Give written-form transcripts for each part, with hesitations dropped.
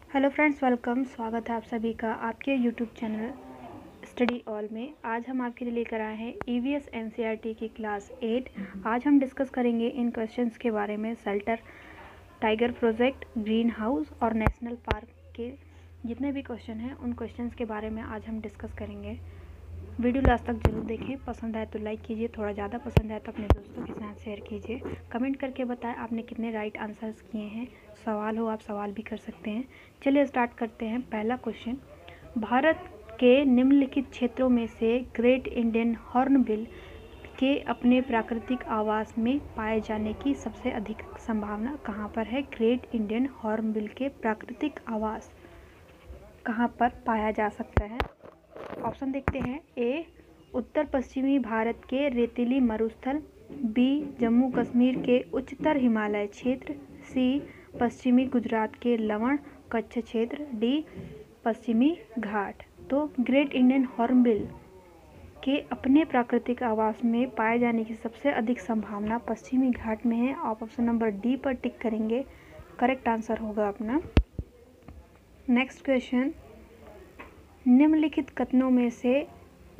Hello friends, welcome. स्वागत है आप सभी का आपके यूट्यूब चैनल स्टडी ऑल में। आज हम आपके लिए लेकर आए हैं ईवीएस एनसीईआरटी की क्लास 8। आज हम डिस्कस करेंगे इन क्वेश्चंस के बारे में। Shelter, tiger project, green house और नेशनल पार्क के जितने भी क्वेश्चन हैं उन क्वेश्चंस के बारे में आज हम डिस्कस करेंगे। वीडियो लास्ट तक जरूर देखें। पसंद आए तो लाइक कीजिए, थोड़ा ज़्यादा पसंद आए तो अपने दोस्तों के साथ शेयर कीजिए। कमेंट करके बताएं आपने कितने राइट आंसर्स किए हैं। सवाल हो आप सवाल भी कर सकते हैं। चलिए स्टार्ट करते हैं। पहला क्वेश्चन, भारत के निम्नलिखित क्षेत्रों में से ग्रेट इंडियन हॉर्नबिल के अपने प्राकृतिक आवास में पाए जाने की सबसे अधिक संभावना कहाँ पर है? ग्रेट इंडियन हॉर्नबिल के प्राकृतिक आवास कहाँ पर पाया जा सकता है? ऑप्शन देखते हैं। ए, उत्तर पश्चिमी भारत के रेतीली मरुस्थल। बी, जम्मू कश्मीर के उच्चतर हिमालय क्षेत्र। सी, पश्चिमी गुजरात के लवण कच्छ क्षेत्र। डी, पश्चिमी घाट। तो ग्रेट इंडियन हॉर्नबिल के अपने प्राकृतिक आवास में पाए जाने की सबसे अधिक संभावना पश्चिमी घाट में है। आप ऑप्शन नंबर डी पर टिक करेंगे, करेक्ट आंसर होगा अपना। नेक्स्ट क्वेश्चन, निम्नलिखित कथनों में से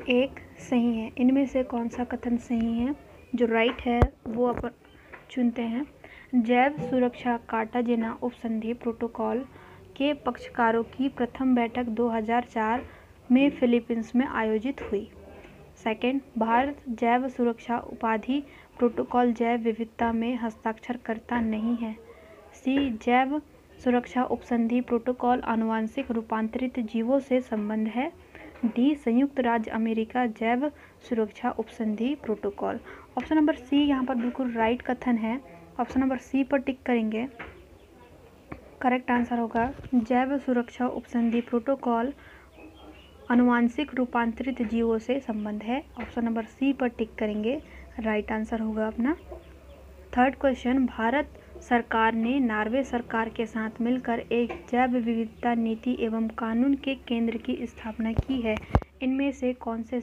एक सही है। इनमें से कौन सा कथन सही है? जो राइट है वो अपन चुनते हैं। जैव सुरक्षा कार्टाजेना उपसंधि प्रोटोकॉल के पक्षकारों की प्रथम बैठक 2004 में फिलीपींस में आयोजित हुई। सेकंड, भारत जैव सुरक्षा उपाधि प्रोटोकॉल जैव विविधता में हस्ताक्षरकर्ता नहीं है। सी, जैव सुरक्षा उपसंधि प्रोटोकॉल आनुवांशिक रूपांतरित जीवों से संबंध है। डी, संयुक्त राज्य अमेरिका जैव सुरक्षा उपसंधि प्रोटोकॉल। ऑप्शन नंबर सी यहाँ पर बिल्कुल राइट कथन है। ऑप्शन नंबर सी पर टिक करेंगे, करेक्ट आंसर होगा। जैव सुरक्षा उपसंधि प्रोटोकॉल आनुवांशिक रूपांतरित जीवों से संबंध है। ऑप्शन नंबर सी पर टिक करेंगे, राइट आंसर होगा अपना। थर्ड क्वेश्चन, भारत सरकार ने नॉर्वे सरकार के साथ मिलकर एक जैव विविधता नीति एवं कानून के केंद्र की स्थापना की है। इनमें से कौन से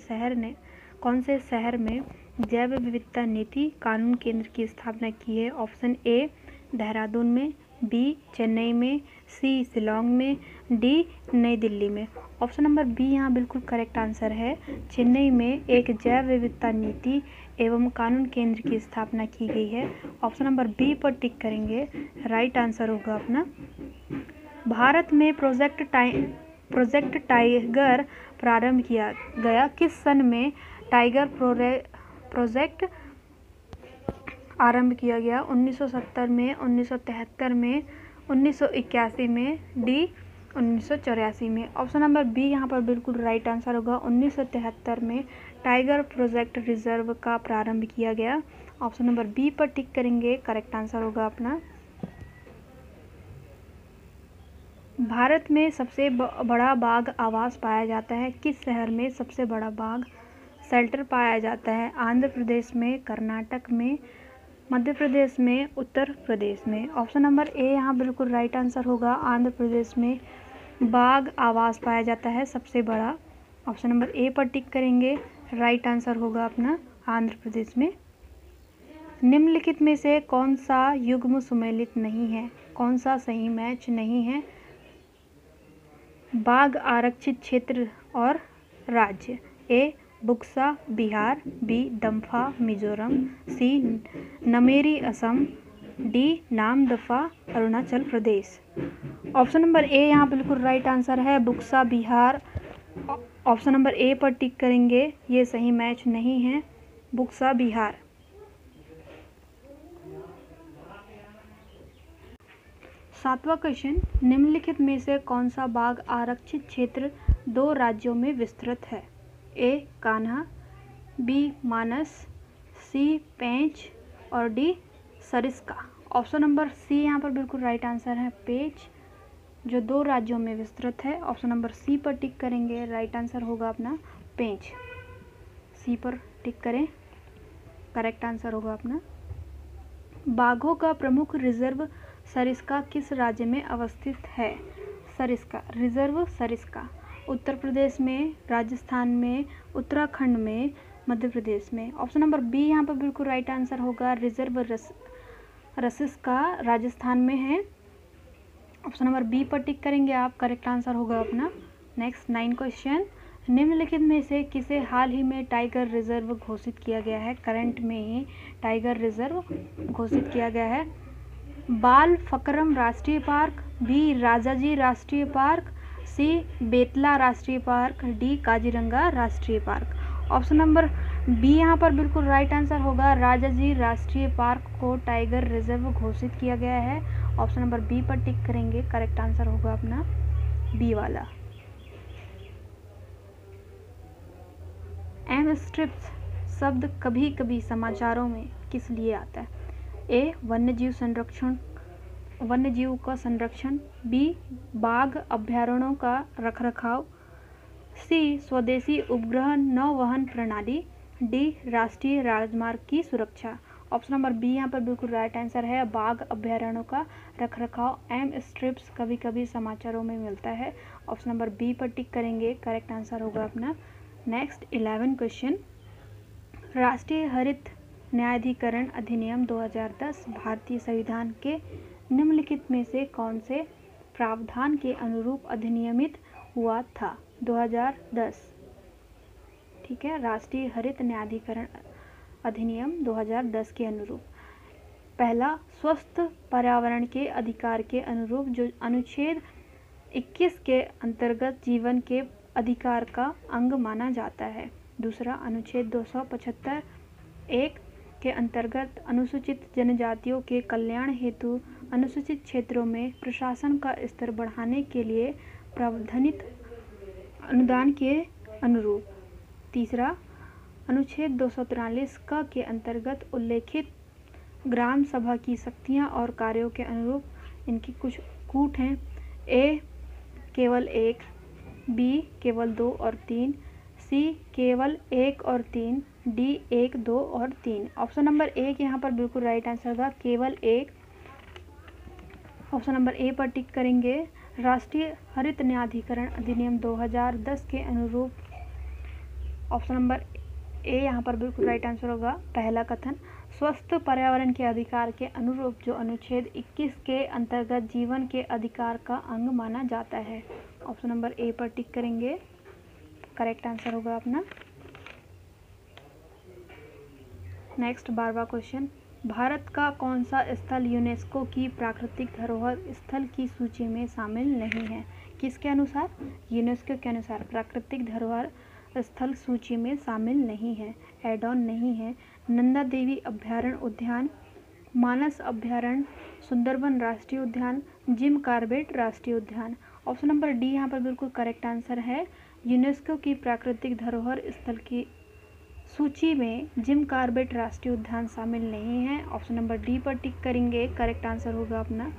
शहर में जैव विविधता नीति कानून केंद्र की स्थापना की है? ऑप्शन ए, देहरादून में। बी, चेन्नई में। सी, शिलोंग में। डी, नई दिल्ली में। ऑप्शन नंबर बी यहाँ बिल्कुल करेक्ट आंसर है। चेन्नई में एक जैव विविधता नीति एवं कानून केंद्र की स्थापना की गई है। ऑप्शन नंबर बी पर टिक करेंगे, राइट आंसर होगा अपना। भारत में प्रोजेक्ट टाइगर प्रारंभ किया गया। किस सन में टाइगर प्रोजेक्ट आरंभ किया गया? 1970 में, 1973 में, 1981 में। डी, 1984 में। ऑप्शन नंबर बी यहाँ पर बिल्कुल राइट आंसर होगा। 1973 में टाइगर प्रोजेक्ट रिजर्व का प्रारंभ किया गया। ऑप्शन नंबर बी पर टिक करेंगे, करेक्ट आंसर होगा अपना। भारत में सबसे बड़ा बाघ आवास पाया जाता है। किस शहर में सबसे बड़ा बाघ शेल्टर पाया जाता है? आंध्र प्रदेश में, कर्नाटक में, मध्य प्रदेश में, उत्तर प्रदेश में। ऑप्शन नंबर ए यहाँ बिल्कुल राइट आंसर होगा। आंध्र प्रदेश में बाघ आवास पाया जाता है सबसे बड़ा। ऑप्शन नंबर ए पर टिक करेंगे, राइट आंसर होगा अपना आंध्र प्रदेश में। निम्नलिखित में से कौन सा युग्म सुमेलित नहीं है? कौन सा सही मैच नहीं है? बाघ आरक्षित क्षेत्र और राज्य। A, Buxa Bihar. B, Dampa Mizoram. C, Nameri Assam. D, Namdapha Arunachal Pradesh. Option number A यहाँ बिल्कुल राइट आंसर है, Buxa Bihar. Option number A पर टिक करेंगे, ये सही मैच नहीं है, बुक्सा बिहार। सातवां क्वेश्चन, निम्नलिखित में से कौन सा बाघ आरक्षित क्षेत्र 2 राज्यों में विस्तृत है? ए, कान्हा। बी, मानस। सी, पेंच और D, Sariska. Option number C यहाँ पर बिल्कुल राइट आंसर है, पेंच, जो 2 राज्यों में विस्तृत है। ऑप्शन नंबर सी पर टिक करेंगे, राइट आंसर होगा अपना पेंच। सी पर टिक करें, करेक्ट आंसर होगा अपना। बाघों का प्रमुख रिजर्व सरिस्का किस राज्य में अवस्थित है? सरिस्का रिजर्व सरिस्का उत्तर प्रदेश में, राजस्थान में, उत्तराखंड में, मध्य प्रदेश में। ऑप्शन नंबर बी यहाँ पर बिल्कुल राइट आंसर होगा। रिजर्व रसिस्का राजस्थान में है। ऑप्शन नंबर बी पर टिक करेंगे आप, करेक्ट आंसर होगा अपना। नेक्स्ट 9 क्वेश्चन, निम्नलिखित में से किसे हाल ही में टाइगर रिजर्व घोषित किया गया है? करंट में ही टाइगर रिजर्व घोषित किया गया है। बाल फकरम राष्ट्रीय पार्क, बी राजाजी राष्ट्रीय पार्क, सी बेतला राष्ट्रीय पार्क, डी काजीरंगा राष्ट्रीय पार्क। ऑप्शन नंबर बी यहाँ पर बिल्कुल राइट आंसर होगा। राजाजी राष्ट्रीय पार्क को टाइगर रिजर्व घोषित किया गया है। ऑप्शन नंबर बी पर टिक करेंगे, करेक्ट आंसर होगा अपना बी वाला। एम स्ट्रिप्स शब्द कभी कभी समाचारों में किस लिए आता है? ए वन्यजीव संरक्षण, वन्यजीव का संरक्षण, बी बाघ अभ्यारण्यों का रखरखाव, सी स्वदेशी उपग्रह नौवहन प्रणाली, डी राष्ट्रीय राजमार्ग की सुरक्षा। ऑप्शन नंबर बी यहाँ पर बिल्कुल राइट आंसर है, बाघ अभ्यारण्यों का रखरखाव। एम स्ट्रिप्स कभी कभी समाचारों में मिलता है। ऑप्शन नंबर बी पर टिक करेंगे, करेक्ट आंसर होगा अपना। नेक्स्ट 11 क्वेश्चन, राष्ट्रीय हरित न्यायाधिकरण अधिनियम 2010 भारतीय संविधान के निम्नलिखित में से कौन से प्रावधान के अनुरूप अधिनियमित हुआ था? 2010, ठीक है, राष्ट्रीय हरित न्यायाधिकरण अधिनियम 2010 के अनुरूप। पहला, स्वस्थ पर्यावरण के अधिकार के अनुरूप, जो अनुच्छेद 21 के अंतर्गत जीवन के अधिकार का अंग माना जाता है। दूसरा, अनुच्छेद 275(1) के अंतर्गत अनुसूचित जनजातियों के कल्याण हेतु अनुसूचित क्षेत्रों में प्रशासन का स्तर बढ़ाने के लिए प्रावधानित अनुदान के अनुरूप। तीसरा, अनुच्छेद 243 क के अंतर्गत उल्लेखित ग्राम सभा की शक्तियाँ और कार्यों के अनुरूप। इनकी कुछ कूट हैं, ए केवल 1, बी केवल 2 और 3, सी केवल 1 और 3, डी 1, 2 और 3। ऑप्शन नंबर 1 यहाँ पर बिल्कुल राइट आंसर होगा, केवल 1। ऑप्शन नंबर ए पर टिक करेंगे। राष्ट्रीय हरित न्यायाधिकरण अधिनियम 2010 के अनुरूप ऑप्शन नंबर ए यहाँ पर बिल्कुल राइट आंसर होगा। पहला कथन, स्वस्थ पर्यावरण के अधिकार के अनुरूप, जो अनुच्छेद 21 के अंतर्गत जीवन के अधिकार का अंग माना जाता है। ऑप्शन नंबर ए पर टिक करेंगे, करेक्ट आंसर होगा अपना। नेक्स्ट 12वां क्वेश्चन, भारत का कौन सा स्थल यूनेस्को की प्राकृतिक धरोहर स्थल की सूची में शामिल नहीं है? किसके अनुसार? यूनेस्को के अनुसार प्राकृतिक धरोहर स्थल सूची में शामिल नहीं है, एड ऑन नहीं है। नंदा देवी अभ्यारण्य उद्यान, मानस अभ्यारण्य, सुंदरबन राष्ट्रीय उद्यान, जिम कॉर्बेट राष्ट्रीय उद्यान। ऑप्शन नंबर डी यहाँ पर बिल्कुल करेक्ट आंसर है। यूनेस्को की प्राकृतिक धरोहर स्थल की सूची में जिम कॉर्बेट राष्ट्रीय उद्यान शामिल नहीं है। ऑप्शन नंबर डी पर टिक करेंगे, करेक्ट आंसर होगा अपना।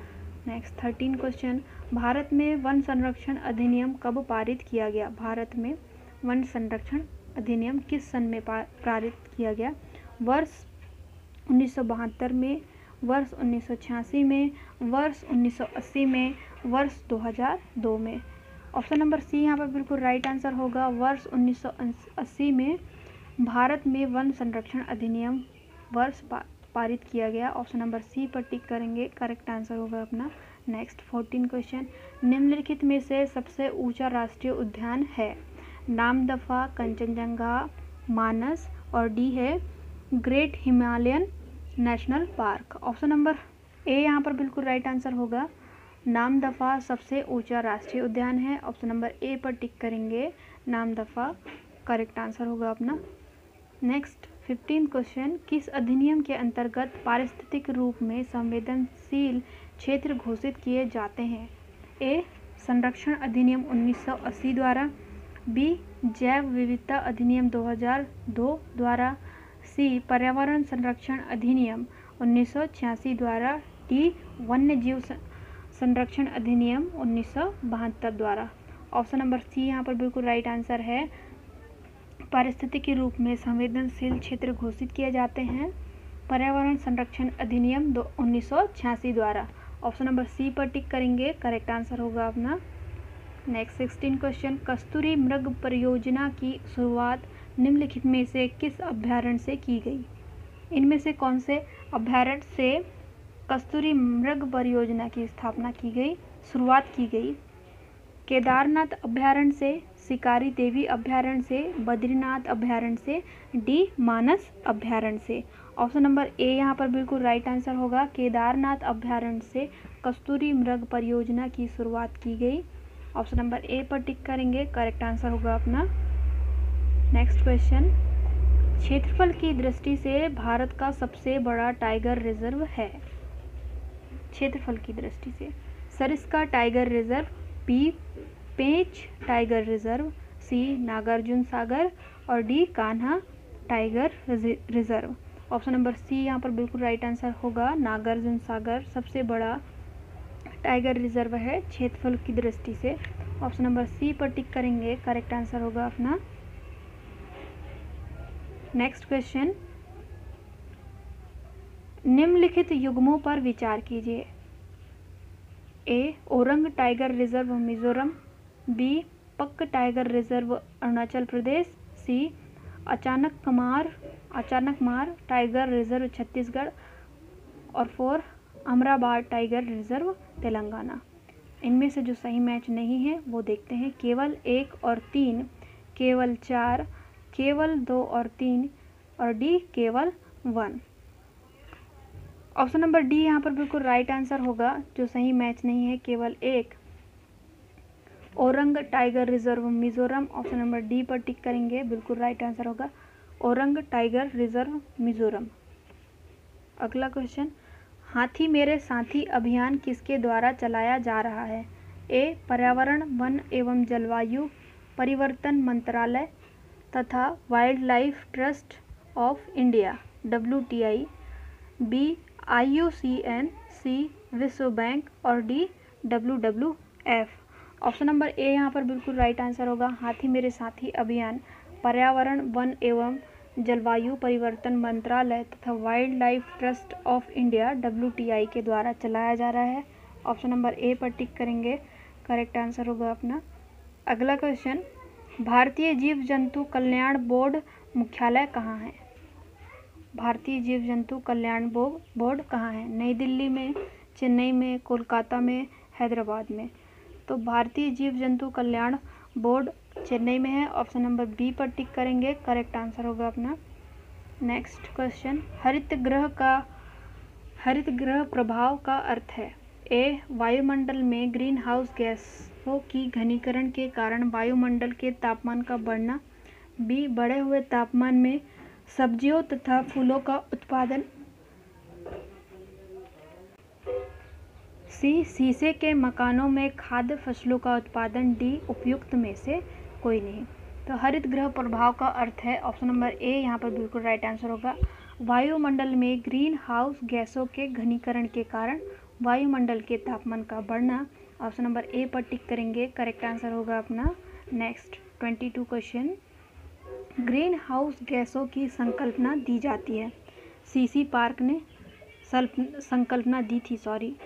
नेक्स्ट 13 क्वेश्चन, भारत में वन संरक्षण अधिनियम कब पारित किया गया? भारत में वन संरक्षण अधिनियम किस सन में पारित किया गया? वर्ष 1972 में, वर्ष 1986 में, वर्ष 1980 में, वर्ष 2002 में। ऑप्शन नंबर सी यहाँ पर बिल्कुल राइट आंसर होगा, वर्ष 1980 में भारत में वन संरक्षण अधिनियम वर्ष पारित किया गया। ऑप्शन नंबर सी पर टिक करेंगे, करेक्ट आंसर होगा अपना। नेक्स्ट 14 क्वेश्चन, निम्नलिखित में से सबसे ऊंचा राष्ट्रीय उद्यान है? नामदफा, कंचनजंगा, मानस और डी है great Himalayan national park. Option number A यहाँ पर बिल्कुल राइट आंसर होगा, नामदफा सबसे ऊंचा राष्ट्रीय उद्यान है। ऑप्शन नंबर ए पर टिक करेंगे, नामदफा करेक्ट आंसर होगा अपना। नेक्स्ट 15 क्वेश्चन, किस अधिनियम के अंतर्गत पारिस्थितिक रूप में संवेदनशील क्षेत्र घोषित किए जाते हैं? ए संरक्षण अधिनियम 1980 द्वारा, बी जैव विविधता अधिनियम 2002 द्वारा, सी पर्यावरण संरक्षण अधिनियम 1986 द्वारा, डी वन्यजीव संरक्षण अधिनियम 1972 द्वारा। ऑप्शन नंबर सी यहाँ पर बिल्कुल राइट आंसर है, पारिस्थितिकी रूप में संवेदनशील क्षेत्र घोषित किए जाते हैं पर्यावरण संरक्षण अधिनियम 1986 द्वारा। ऑप्शन नंबर सी पर टिक करेंगे, करेक्ट आंसर होगा अपना। नेक्स्ट 16 क्वेश्चन, कस्तूरी मृग परियोजना की शुरुआत निम्नलिखित में से किस अभ्यारण्य से की गई? इनमें से कौन से अभ्यारण्य से कस्तूरी मृग परियोजना की स्थापना की गई? शुरुआत की गई? केदारनाथ अभ्यारण्य से, शिकारी देवी अभ्यारण्य से, बद्रीनाथ अभ्यारण्य से, डी मानस अभ्यारण्य से। ऑप्शन नंबर ए यहाँ पर बिल्कुल राइट आंसर होगा। केदारनाथ अभ्यारण्य से कस्तूरी मृग परियोजना की शुरुआत की गई। ऑप्शन नंबर ए पर टिक करेंगे, करेक्ट आंसर होगा अपना। नेक्स्ट क्वेश्चन, क्षेत्रफल की दृष्टि से भारत का सबसे बड़ा टाइगर रिजर्व है? क्षेत्रफल की दृष्टि से Sariska tiger reserve, B Pench tiger reserve, C Nagarjuna Sagar और D Kanha tiger reserve. Option number C यहाँ पर बिल्कुल राइट आंसर होगा। नागार्जुन सागर सबसे बड़ा टाइगर रिजर्व है क्षेत्रफल की दृष्टि से। ऑप्शन नंबर सी पर टिक करेंगे, करेक्ट आंसर होगा अपना। नेक्स्ट क्वेश्चन, निम्नलिखित युग्मों पर विचार कीजिए। A Orang tiger reserve Mizoram, B Pakke tiger reserve Arunachal Pradesh, C Achanakmar tiger reserve Chhattisgarh और 4 अमराबाद टाइगर रिजर्व तेलंगाना। इनमें से जो सही मैच नहीं है वो देखते हैं। केवल 1 और 3, केवल 4, केवल 2 और 3 और डी केवल 1। ऑप्शन नंबर डी यहाँ पर बिल्कुल राइट आंसर होगा। जो सही मैच नहीं है केवल 1 orang tiger reserve Mizoram. Option number D पर टिक करेंगे, बिल्कुल राइट आंसर होगा ओरंग टाइगर रिजर्व मिजोरम। अगला क्वेश्चन, हाथी मेरे साथी अभियान किसके द्वारा चलाया जा रहा है? ए पर्यावरण वन एवं जलवायु परिवर्तन मंत्रालय तथा wild life trust of India WTI, B IUCN, C विश्व बैंक और D WWF। Option number A यहाँ पर बिल्कुल राइट आंसर होगा। हाथी मेरे साथी अभियान पर्यावरण वन एवं जलवायु परिवर्तन मंत्रालय तथा wild life trust of India WTI के द्वारा चलाया जा रहा है। ऑप्शन नंबर ए पर टिक करेंगे, करेक्ट आंसर होगा अपना। अगला क्वेश्चन, भारतीय जीव जंतु कल्याण बोर्ड मुख्यालय कहाँ है? भारतीय जीव जंतु कल्याण बोर्ड कहाँ है? नई दिल्ली में, चेन्नई में, कोलकाता में, हैदराबाद में। तो भारतीय जीव जंतु कल्याण बोर्ड चेन्नई में है। ऑप्शन नंबर बी पर टिक करेंगे, करेक्ट आंसर होगा अपना। नेक्स्ट क्वेश्चन, हरित गृह प्रभाव का अर्थ है? ए वायुमंडल में ग्रीन हाउस गैसों की घनीकरण के कारण वायुमंडल के तापमान का बढ़ना, बी बढ़े हुए तापमान में सब्जियों तथा फूलों का उत्पादन, सी शीशे के मकानों में खाद्य फसलों का उत्पादन, डी उपयुक्त में से कोई नहीं। तो हरित गृह प्रभाव का अर्थ है ऑप्शन नंबर ए यहाँ पर बिल्कुल राइट आंसर होगा। वायुमंडल में ग्रीन हाउस गैसों के घनीकरण के कारण वायुमंडल के तापमान का बढ़ना। ऑप्शन नंबर ए पर टिक करेंगे, करेक्ट आंसर होगा अपना। नेक्स्ट 22 क्वेश्चन, ग्रीन हाउस गैसों की संकल्पना दी जाती है? सीसी पार्क ने संकल्पना दी थी,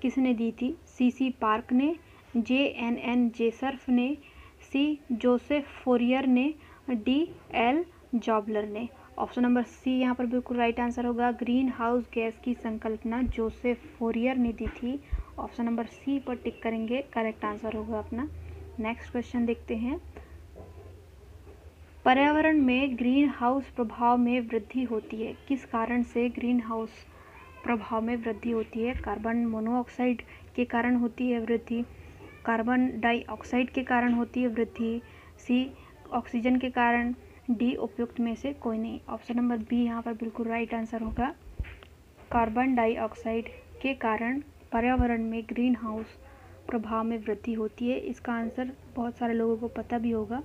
किसने दी थी? सीसी पार्क ने, JNN जेसर्फ ने, सी जोसेफ फोरियर ने, DL जॉबलर ने। ऑप्शन नंबर सी यहाँ पर बिल्कुल राइट आंसर होगा। ग्रीन हाउस गैस की संकल्पना जोसेफ फोरियर ने दी थी। ऑप्शन नंबर सी पर टिक करेंगे, करेक्ट आंसर होगा अपना। नेक्स्ट क्वेश्चन देखते हैं, पर्यावरण में ग्रीन हाउस प्रभाव में वृद्धि होती है? किस कारण से ग्रीन हाउस प्रभाव में वृद्धि होती है? कार्बन मोनोऑक्साइड के कारण होती है वृद्धि, कार्बन डाइऑक्साइड के कारण होती है वृद्धि, सी ऑक्सीजन के कारण, डी उपयुक्त में से कोई नहीं। ऑप्शन नंबर बी यहाँ पर बिल्कुल राइट आंसर होगा। कार्बन डाइऑक्साइड के कारण पर्यावरण में ग्रीन हाउस प्रभाव में वृद्धि होती है। इसका आंसर बहुत सारे लोगों को पता भी होगा।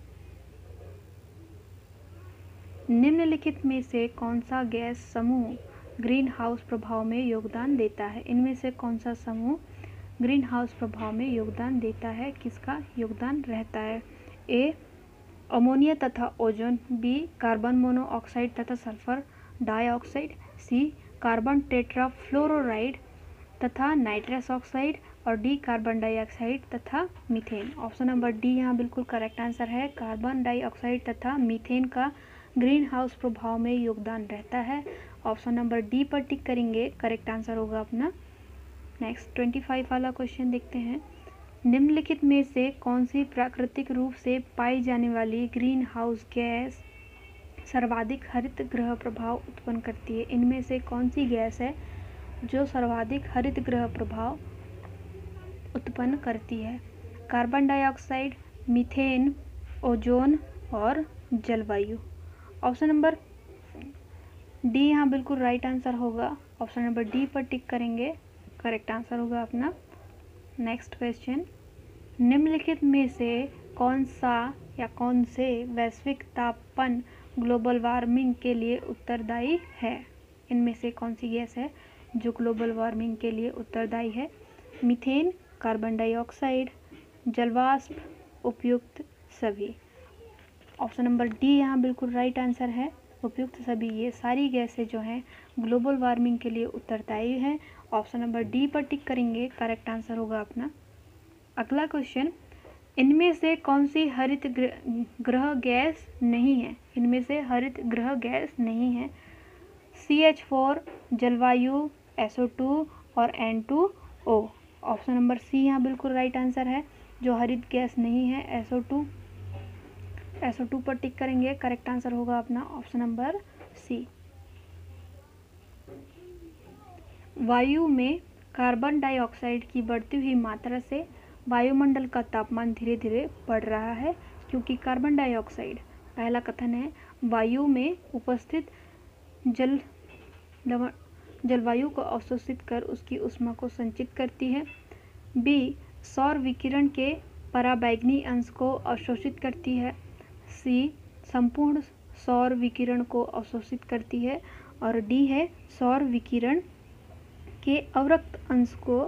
निम्नलिखित में से कौन सा गैस समूह ग्रीन हाउस प्रभाव में योगदान देता है? इनमें से कौन सा समूह ग्रीन हाउस प्रभाव में योगदान देता है? किसका योगदान रहता है? ए अमोनिया तथा ओजोन, बी कार्बन मोनोऑक्साइड तथा सल्फर डाइऑक्साइड, सी कार्बन टेट्राफ्लोराइड तथा नाइट्रस ऑक्साइड और डी कार्बन डाइऑक्साइड तथा मीथेन। ऑप्शन नंबर डी यहाँ बिल्कुल करेक्ट आंसर है। कार्बन डाइऑक्साइड तथा मीथेन का ग्रीन हाउस प्रभाव में योगदान रहता है। ऑप्शन नंबर डी पर टिक करेंगे, करेक्ट आंसर होगा अपना। नेक्स्ट 25 वाला क्वेश्चन देखते हैं। निम्नलिखित में से कौन सी प्राकृतिक रूप से पाई जाने वाली ग्रीन हाउस गैस सर्वाधिक हरित गृह प्रभाव उत्पन्न करती है? इनमें से कौन सी गैस है जो सर्वाधिक हरित गृह प्रभाव उत्पन्न करती है? कार्बन डाइऑक्साइड, मीथेन, ओजोन और जलवायु। ऑप्शन नंबर डी यहाँ बिल्कुल राइट आंसर होगा। ऑप्शन नंबर डी पर टिक करेंगे, करेक्ट आंसर होगा अपना। नेक्स्ट क्वेश्चन, निम्नलिखित में से कौन सा या कौन से वैश्विक तापमान ग्लोबल वार्मिंग के लिए उत्तरदायी है? इनमें से कौन सी गैस है जो ग्लोबल वार्मिंग के लिए उत्तरदायी है? मीथेन, कार्बन डाइऑक्साइड, जलवाष्प, उपयुक्त सभी। ऑप्शन नंबर डी यहाँ बिल्कुल राइट आंसर है, उपयुक्त सभी। ये सारी गैसें जो हैं ग्लोबल वार्मिंग के लिए उत्तरदायी हैं। ऑप्शन नंबर डी पर टिक करेंगे, करेक्ट आंसर होगा अपना। अगला क्वेश्चन, इनमें से कौन सी हरित गृह गैस नहीं है? इनमें से हरित गृह गैस नहीं है। CH4, जलवायु, SO2 और N2O। ऑप्शन नंबर सी यहाँ बिल्कुल राइट आंसर है। जो हरित गैस नहीं है SO2 पर टिक करेंगे, करेक्ट आंसर होगा अपना ऑप्शन नंबर सी। वायु में कार्बन डाइऑक्साइड की बढ़ती हुई मात्रा से वायुमंडल का तापमान धीरे धीरे बढ़ रहा है, क्योंकि कार्बन डाइऑक्साइड, पहला कथन है, वायु में उपस्थित जलवायु को अवशोषित कर उसकी ऊष्मा को संचित करती है। बी, सौर विकिरण के पराबैंगनी अंश को अवशोषित करती है। सी, संपूर्ण सौर विकिरण को अवशोषित करती है। और डी है, सौर विकिरण के अवरक्त अंश को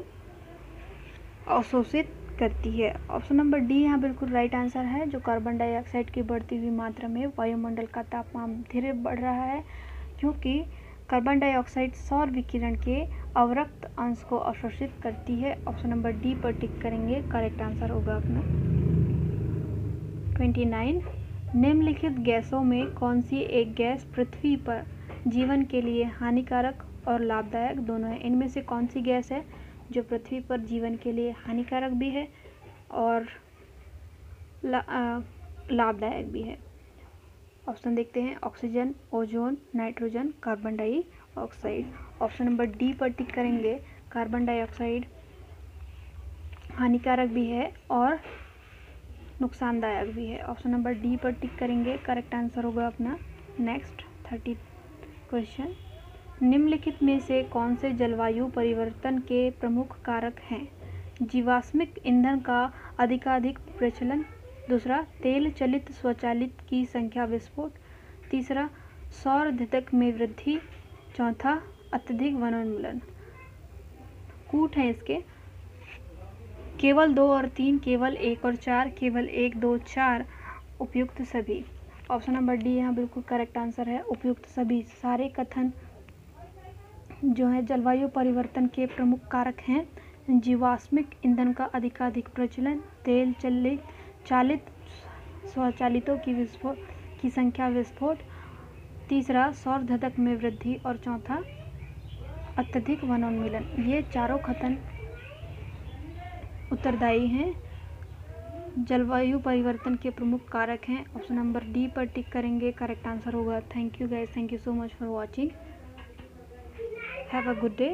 अवशोषित करती है। ऑप्शन नंबर डी यहाँ बिल्कुल राइट आंसर है। जो कार्बन डाइऑक्साइड की बढ़ती हुई मात्रा में वायुमंडल का तापमान धीरे बढ़ रहा है, क्योंकि कार्बन डाइऑक्साइड सौर विकिरण के अवरक्त अंश को अवशोषित करती है। ऑप्शन नंबर डी पर टिक करेंगे, करेक्ट आंसर होगा अपना। 29, निम्नलिखित गैसों में कौन सी एक गैस पृथ्वी पर जीवन के लिए हानिकारक और लाभदायक दोनों है? इनमें से कौन सी गैस है जो पृथ्वी पर जीवन के लिए हानिकारक भी है और लाभदायक भी है? ऑप्शन देखते हैं, oxygen, ozone, nitrogen, carbon dioxide. Option number D पर टिक करेंगे, कार्बन डाइऑक्साइड हानिकारक भी है और नुकसानदायक भी है। ऑप्शन नंबर डी पर टिक करेंगे, करेक्ट आंसर होगा अपना। नेक्स्ट 30 क्वेश्चन, निम्नलिखित में से कौन से जलवायु परिवर्तन के प्रमुख कारक हैं? जीवाश्मिक ईंधन का अधिकाधिक प्रचलन। दूसरा, तेल चलित स्वचालित की संख्या विस्फोट। तीसरा, सौर धितक में वृद्धि। चौथा, अत्यधिक वनोन्मूलन। कूट हैं इसके, केवल 2 और 3, केवल 1 और 4, केवल 1, 2, 4, उपयुक्त सभी। ऑप्शन नंबर डी यहाँ बिल्कुल करेक्ट आंसर है, उपयुक्त सभी। सारे कथन जो है जलवायु परिवर्तन के प्रमुख कारक हैं। जीवाश्मिक ईंधन का अधिकाधिक प्रचलन, तेल चालित स्वचालितों की संख्या विस्फोट। तीसरा, सौर धधक में वृद्धि और चौथा, अत्यधिक वनोन्मूलन। ये चारों कथन उत्तरदायी हैं, जलवायु परिवर्तन के प्रमुख कारक हैं। ऑप्शन नंबर डी पर टिक करेंगे, करेक्ट आंसर होगा। Thank you guys, thank you so much for watching. Have a good day.